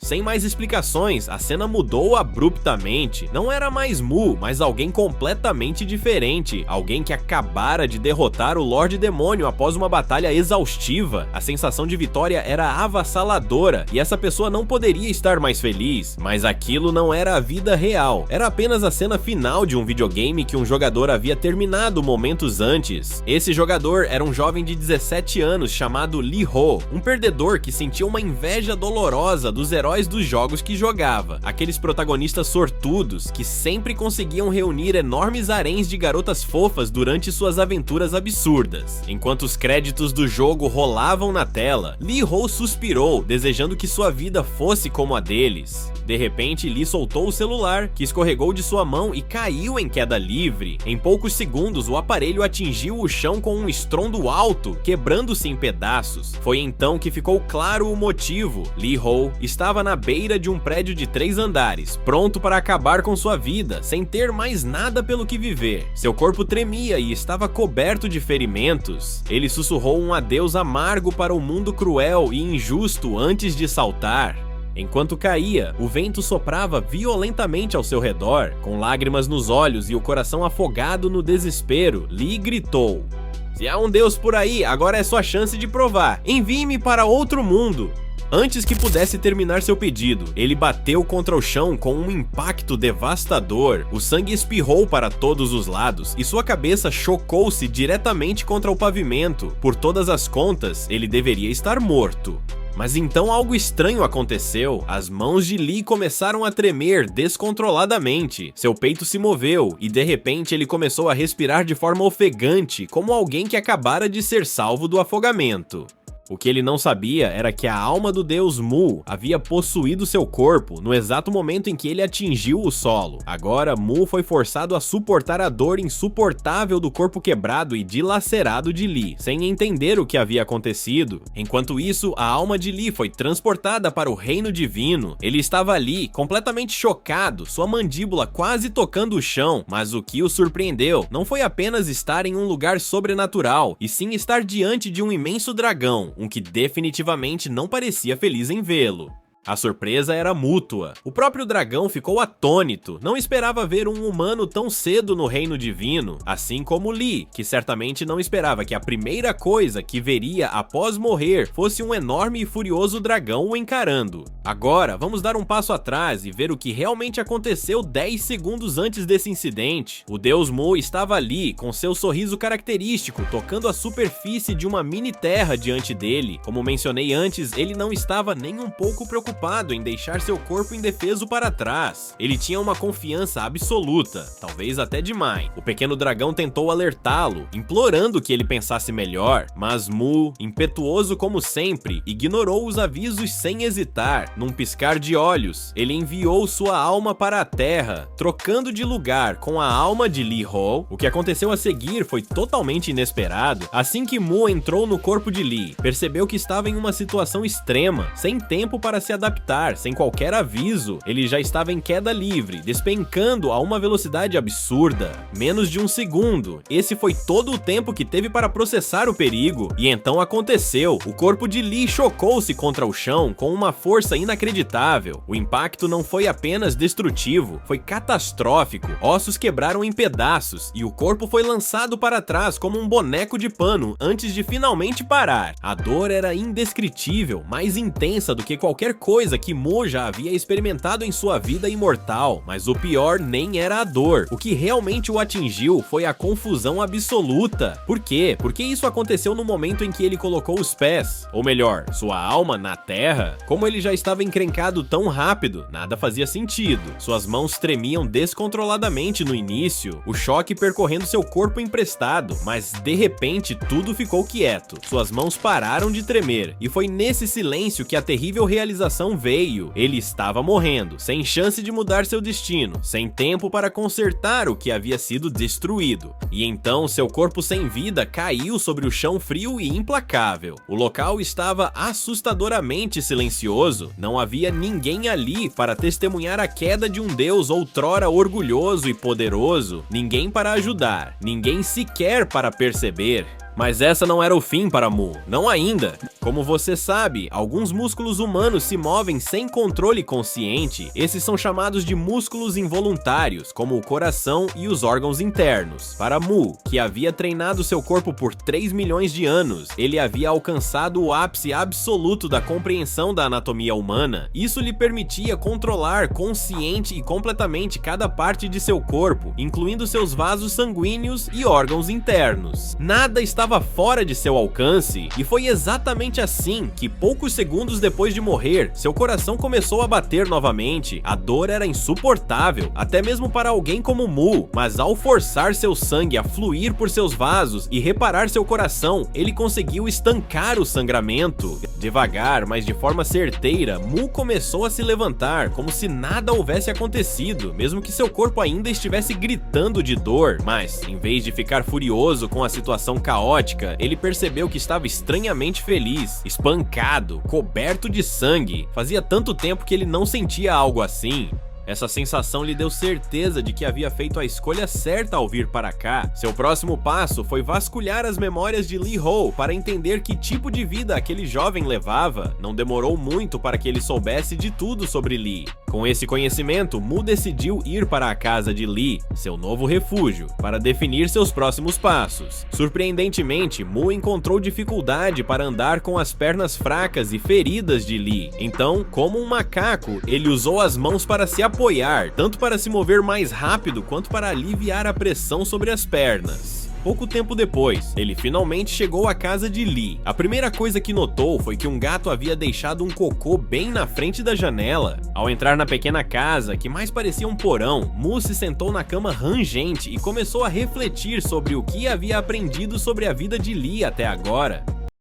Sem mais explicações, a cena mudou abruptamente. Não era mais Mu, mas alguém completamente diferente. Alguém que acabara de derrotar o Lorde Demônio após uma batalha exaustiva. A sensação de vitória era avassaladora e essa pessoa não poderia estar mais feliz. Mas aquilo não era a vida real. Era apenas a cena final de um videogame que um jogador havia terminado momentos antes. Esse jogador era um jovem de 17 anos chamado Lee Ho, um perdedor que sentia uma inveja dolorosa dos heróis dos jogos que jogava, aqueles protagonistas sortudos que sempre conseguiam reunir enormes haréns de garotas fofas durante suas aventuras absurdas. Enquanto os créditos do jogo rolavam na tela, Lee Ho suspirou, desejando que sua vida fosse como a deles. De repente, Lee soltou o celular, que escorregou de sua mão e caiu em queda livre. Em poucos segundos, o aparelho atingiu o chão com um estrondo alto, quebrando-se em pedaços. Foi então que ficou claro o motivo. Lee Ho estava na beira de um prédio de 3 andares, pronto para acabar com sua vida, sem ter mais nada pelo que viver. Seu corpo tremia e estava coberto de ferimentos. Ele sussurrou um adeus amargo para o mundo cruel e injusto antes de saltar. Enquanto caía, o vento soprava violentamente ao seu redor. Com lágrimas nos olhos e o coração afogado no desespero, Lee gritou: "Se há um Deus por aí, agora é sua chance de provar. Envie-me para outro mundo." Antes que pudesse terminar seu pedido, ele bateu contra o chão com um impacto devastador. O sangue espirrou para todos os lados e sua cabeça chocou-se diretamente contra o pavimento. Por todas as contas, ele deveria estar morto. Mas então algo estranho aconteceu. As mãos de Lee começaram a tremer descontroladamente. Seu peito se moveu e de repente ele começou a respirar de forma ofegante, como alguém que acabara de ser salvo do afogamento. O que ele não sabia era que a alma do deus Mu havia possuído seu corpo no exato momento em que ele atingiu o solo. Agora, Mu foi forçado a suportar a dor insuportável do corpo quebrado e dilacerado de Lee, sem entender o que havia acontecido. Enquanto isso, a alma de Lee foi transportada para o reino divino. Ele estava ali, completamente chocado, sua mandíbula quase tocando o chão, mas o que o surpreendeu não foi apenas estar em um lugar sobrenatural, e sim estar diante de um imenso dragão, um que definitivamente não parecia feliz em vê-lo. A surpresa era mútua. O próprio dragão ficou atônito, não esperava ver um humano tão cedo no reino divino, assim como Lee, que certamente não esperava que a primeira coisa que veria após morrer fosse um enorme e furioso dragão o encarando. Agora, vamos dar um passo atrás e ver o que realmente aconteceu 10 segundos antes desse incidente. O deus Mu estava ali, com seu sorriso característico, tocando a superfície de uma mini terra diante dele. Como mencionei antes, ele não estava nem um pouco preocupado em deixar seu corpo indefeso para trás. Ele tinha uma confiança absoluta, talvez até demais. O pequeno dragão tentou alertá-lo, implorando que ele pensasse melhor, mas Mu, impetuoso como sempre, ignorou os avisos sem hesitar. Num piscar de olhos, ele enviou sua alma para a terra, trocando de lugar com a alma de Lee Ho. O que aconteceu a seguir foi totalmente inesperado. Assim que Mu entrou no corpo de Lee, percebeu que estava em uma situação extrema, sem tempo para se adaptar, sem qualquer aviso. Ele já estava em queda livre, despencando a uma velocidade absurda. Menos de um segundo. Esse foi todo o tempo que teve para processar o perigo. E então aconteceu. O corpo de Lee chocou-se contra o chão com uma força inacreditável. O impacto não foi apenas destrutivo, foi catastrófico. Ossos quebraram em pedaços e o corpo foi lançado para trás como um boneco de pano antes de finalmente parar. A dor era indescritível, mais intensa do que qualquer coisa que Mu já havia experimentado em sua vida imortal, mas o pior nem era a dor. O que realmente o atingiu foi a confusão absoluta. Por quê? Porque isso aconteceu no momento em que ele colocou os pés, ou melhor, sua alma na terra. Como ele já estava encrencado tão rápido, nada fazia sentido. Suas mãos tremiam descontroladamente no início, o choque percorrendo seu corpo emprestado, mas de repente tudo ficou quieto. Suas mãos pararam de tremer, e foi nesse silêncio que a terrível realização veio. Ele estava morrendo, sem chance de mudar seu destino, sem tempo para consertar o que havia sido destruído. E então seu corpo sem vida caiu sobre o chão frio e implacável. O local estava assustadoramente silencioso, não havia ninguém ali para testemunhar a queda de um deus outrora orgulhoso e poderoso, ninguém para ajudar, ninguém sequer para perceber. Mas essa não era o fim para Mu, não ainda. Como você sabe, alguns músculos humanos se movem sem controle consciente. Esses são chamados de músculos involuntários, como o coração e os órgãos internos. Para Mu, que havia treinado seu corpo por 3 milhões de anos, ele havia alcançado o ápice absoluto da compreensão da anatomia humana. Isso lhe permitia controlar consciente e completamente cada parte de seu corpo, incluindo seus vasos sanguíneos e órgãos internos. Nada estava fora de seu alcance, e foi exatamente assim que, poucos segundos depois de morrer, seu coração começou a bater novamente. A dor era insuportável, até mesmo para alguém como Mu, mas ao forçar seu sangue a fluir por seus vasos e reparar seu coração, ele conseguiu estancar o sangramento. Devagar, mas de forma certeira, Mu começou a se levantar, como se nada houvesse acontecido, mesmo que seu corpo ainda estivesse gritando de dor. Mas, em vez de ficar furioso com a situação caótica, ele percebeu que estava estranhamente feliz, espancado, coberto de sangue. Fazia tanto tempo que ele não sentia algo assim. Essa sensação lhe deu certeza de que havia feito a escolha certa ao vir para cá. Seu próximo passo foi vasculhar as memórias de Lee Ho para entender que tipo de vida aquele jovem levava. Não demorou muito para que ele soubesse de tudo sobre Lee. Com esse conhecimento, Mu decidiu ir para a casa de Lee, seu novo refúgio, para definir seus próximos passos. Surpreendentemente, Mu encontrou dificuldade para andar com as pernas fracas e feridas de Lee. Então, como um macaco, ele usou as mãos para se apoiar, tanto para se mover mais rápido quanto para aliviar a pressão sobre as pernas. Pouco tempo depois, ele finalmente chegou à casa de Lee. A primeira coisa que notou foi que um gato havia deixado um cocô bem na frente da janela. Ao entrar na pequena casa, que mais parecia um porão, Mu se sentou na cama rangente e começou a refletir sobre o que havia aprendido sobre a vida de Lee até agora.